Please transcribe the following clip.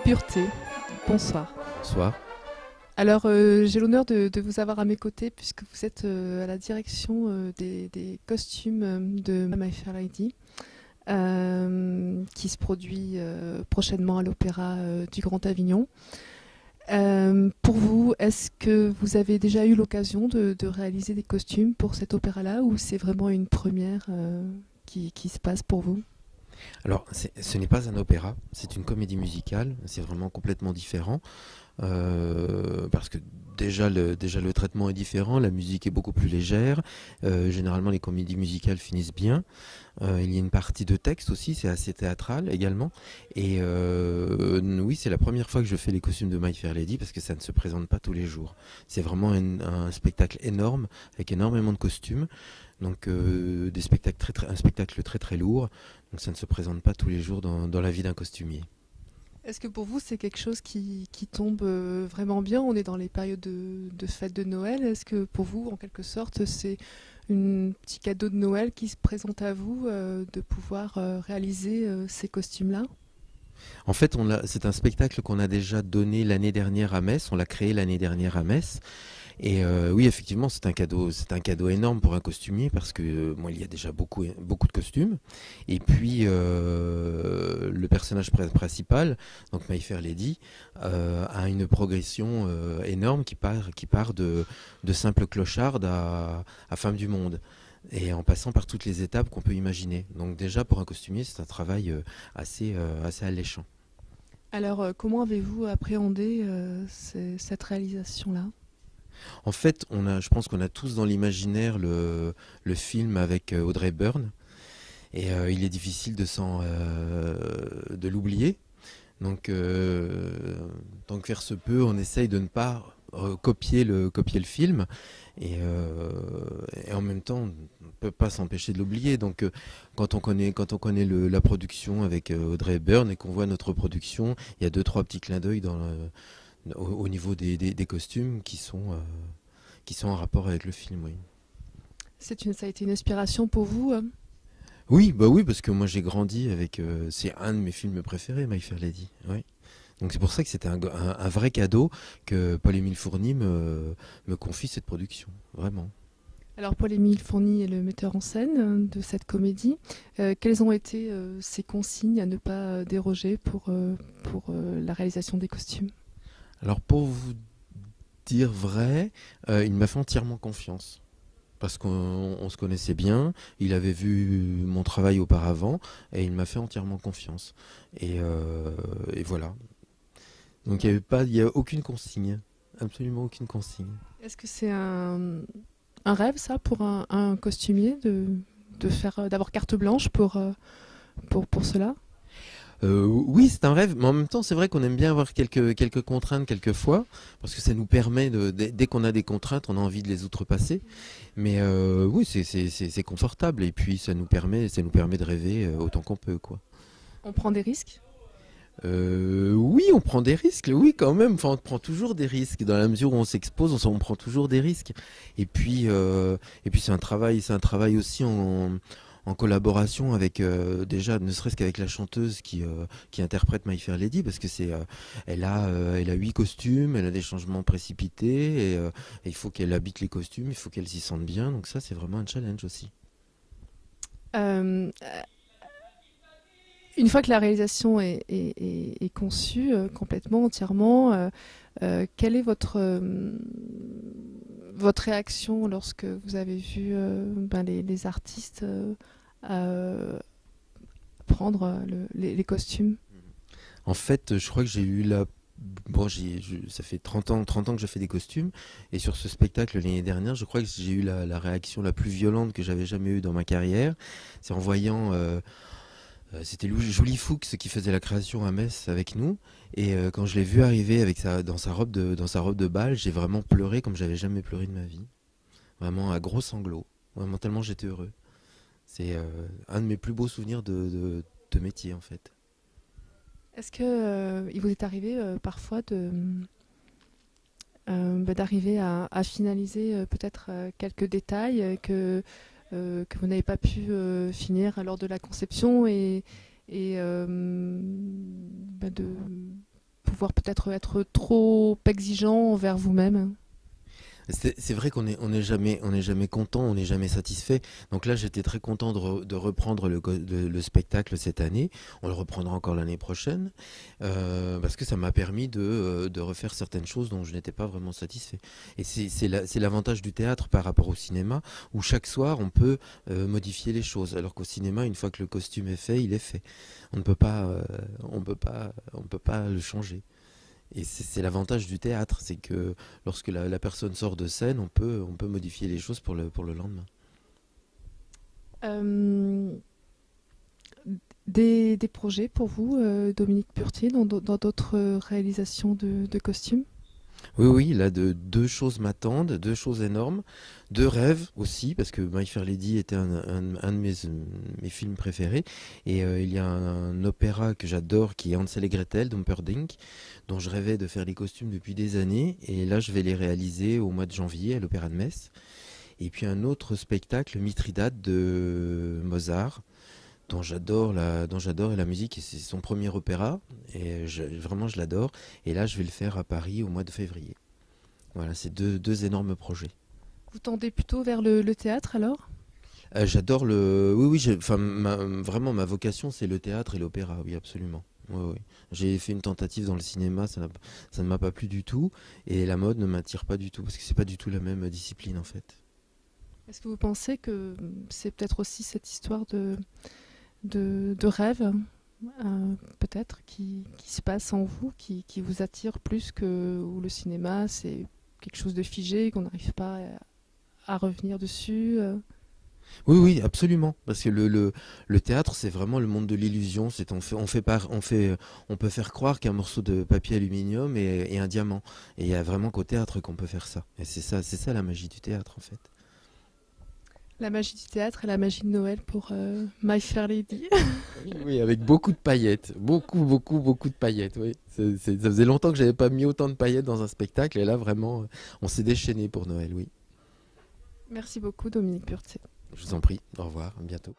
Pureté. Bonsoir. Bonsoir. Alors, j'ai l'honneur de vous avoir à mes côtés puisque vous êtes à la direction des costumes de My Fair Lady, qui se produit prochainement à l'Opéra du Grand Avignon. Pour vous, est-ce que vous avez déjà eu l'occasion de réaliser des costumes pour cet opéra-là ou c'est vraiment une première qui se passe pour vous? Alors, ce n'est pas un opéra, c'est une comédie musicale, c'est vraiment complètement différent, parce que déjà le traitement est différent, la musique est beaucoup plus légère, généralement les comédies musicales finissent bien, il y a une partie de texte aussi, c'est assez théâtral également, et oui, c'est la première fois que je fais les costumes de My Fair Lady, parce que ça ne se présente pas tous les jours. C'est vraiment un spectacle énorme, avec énormément de costumes, donc des spectacles un spectacle très très lourd, donc ça ne se présente pas tous les jours dans la vie d'un costumier. Est-ce que pour vous, c'est quelque chose qui tombe vraiment bien? On est dans les périodes de fête de Noël. Est-ce que pour vous, en quelque sorte, c'est un petit cadeau de Noël qui se présente à vous de pouvoir réaliser ces costumes-là? En fait, c'est un spectacle qu'on a déjà donné l'année dernière à Metz, on l'a créé l'année dernière à Metz. Et oui, effectivement, c'est un cadeau énorme pour un costumier parce que moi, il y a déjà beaucoup de costumes. Et puis le personnage principal, donc My Fair Lady, a une progression énorme qui part de simple clocharde à femme du monde. Et en passant par toutes les étapes qu'on peut imaginer. Donc déjà, pour un costumier, c'est un travail assez alléchant. Alors, comment avez-vous appréhendé cette réalisation-là? En fait, je pense qu'on a tous dans l'imaginaire le film avec Audrey Hepburn, et il est difficile de l'oublier. Donc faire se peut, on essaye de ne pas copier le film, et en même temps, on ne peut pas s'empêcher de l'oublier. Donc quand on connaît la production avec Audrey Hepburn et qu'on voit notre production, il y a deux trois petits clins d'œil au niveau des costumes qui sont en rapport avec le film, oui. Ça a été une inspiration pour vous? Oui, bah oui, parce que moi j'ai grandi avec. C'est un de mes films préférés, My Fair Lady. Oui. Donc c'est pour ça que c'était un vrai cadeau que Paul-Émile Fourny me confie cette production, vraiment. Alors, Paul-Émile Fourny est le metteur en scène de cette comédie. Quelles ont été ses consignes à ne pas déroger pour la réalisation des costumes? Alors pour vous dire vrai, il m'a fait entièrement confiance. Parce qu'on se connaissait bien, il avait vu mon travail auparavant, et il m'a fait entièrement confiance. Et voilà. Donc il y a aucune consigne, absolument aucune consigne. Est-ce que c'est un rêve, ça, pour un costumier, d'avoir carte blanche pour cela? Oui, c'est un rêve, mais en même temps, c'est vrai qu'on aime bien avoir quelques contraintes quelquefois, parce que ça nous permet, dès qu'on a des contraintes, on a envie de les outrepasser. Mais oui, c'est confortable, et puis ça nous permet de rêver autant qu'on peut, quoi. On prend des risques? Oui, on prend des risques, oui, quand même. Enfin, on prend toujours des risques dans la mesure où on s'expose, on prend toujours des risques. Et puis c'est un travail aussi en collaboration avec déjà, ne serait-ce qu'avec la chanteuse qui interprète My Fair Lady, parce que elle a 8 costumes, elle a des changements précipités, et il faut qu'elle habite les costumes, il faut qu'elle s'y sente bien. Donc ça, c'est vraiment un challenge aussi. Euh, Une fois que la réalisation est conçue complètement, entièrement, quelle est votre réaction lorsque vous avez vu les artistes prendre les costumes? En fait, je crois que j'ai eu la... Bon, ça fait 30 ans que je fais des costumes, et sur ce spectacle l'année dernière, je crois que j'ai eu la réaction la plus violente que j'avais jamais eue dans ma carrière. C'est en voyant... c'était Julie Fuchs qui faisait la création à Metz avec nous, et quand je l'ai vu arriver dans sa robe de bal, j'ai vraiment pleuré comme j'avais jamais pleuré de ma vie. Vraiment à gros sanglots. Vraiment tellement j'étais heureux. C'est un de mes plus beaux souvenirs de métier, en fait. Est-ce que il vous est arrivé parfois d'arriver à finaliser peut-être quelques détails que vous n'avez pas pu finir lors de la conception et pouvoir peut-être être trop exigeant envers vous-même? C'est vrai on est jamais content, on n'est jamais satisfait. Donc là, j'étais très content de reprendre le spectacle cette année. On le reprendra encore l'année prochaine, parce que ça m'a permis de refaire certaines choses dont je n'étais pas vraiment satisfait. Et c'est l'avantage du théâtre par rapport au cinéma, où chaque soir, on peut modifier les choses. Alors qu'au cinéma, une fois que le costume est fait, il est fait. On ne peut pas, on peut pas le changer. Et c'est l'avantage du théâtre, c'est que lorsque la personne sort de scène, on peut modifier les choses pour le lendemain. Euh, des projets pour vous, Dominique Purtier, dans d'autres réalisations de costumes? Oui, oui, là, deux choses m'attendent, deux choses énormes, deux rêves aussi, parce que My Fair Lady était un de mes films préférés. Et il y a un opéra que j'adore qui est Hansel et Gretel d'Humperdinck, dont je rêvais de faire les costumes depuis des années. Et là, je vais les réaliser au mois de janvier à l'Opéra de Metz. Et puis un autre spectacle, Mithridate de Mozart, dont j'adore la musique, et c'est son premier opéra, et vraiment je l'adore. Et là, je vais le faire à Paris au mois de février. Voilà, c'est deux énormes projets. Vous tendez plutôt vers le théâtre alors? J'adore le. Oui, oui, enfin, vraiment, ma vocation, c'est le théâtre et l'opéra, oui, absolument. Oui, oui. J'ai fait une tentative dans le cinéma, ça ne m'a pas plu du tout, et la mode ne m'attire pas du tout, parce que c'est pas du tout la même discipline en fait. Est-ce que vous pensez que c'est peut-être aussi cette histoire de rêve, peut-être, qui se passe en vous, qui vous attire plus que où le cinéma, c'est quelque chose de figé, qu'on n'arrive pas à revenir dessus? Oui, oui, absolument. Parce que le théâtre, c'est vraiment le monde de l'illusion. On peut faire croire qu'un morceau de papier aluminium est un diamant. Et il y a vraiment qu'au théâtre qu'on peut faire ça. Et c'est ça la magie du théâtre, en fait. La magie du théâtre et la magie de Noël pour My Fair Lady. Oui, oui, avec beaucoup de paillettes. Beaucoup, beaucoup, beaucoup de paillettes, oui. Ça faisait longtemps que j'avais pas mis autant de paillettes dans un spectacle. Et là, vraiment, on s'est déchaîné pour Noël, oui. Merci beaucoup, Dominique Purtier. Je vous en prie. Au revoir. À bientôt.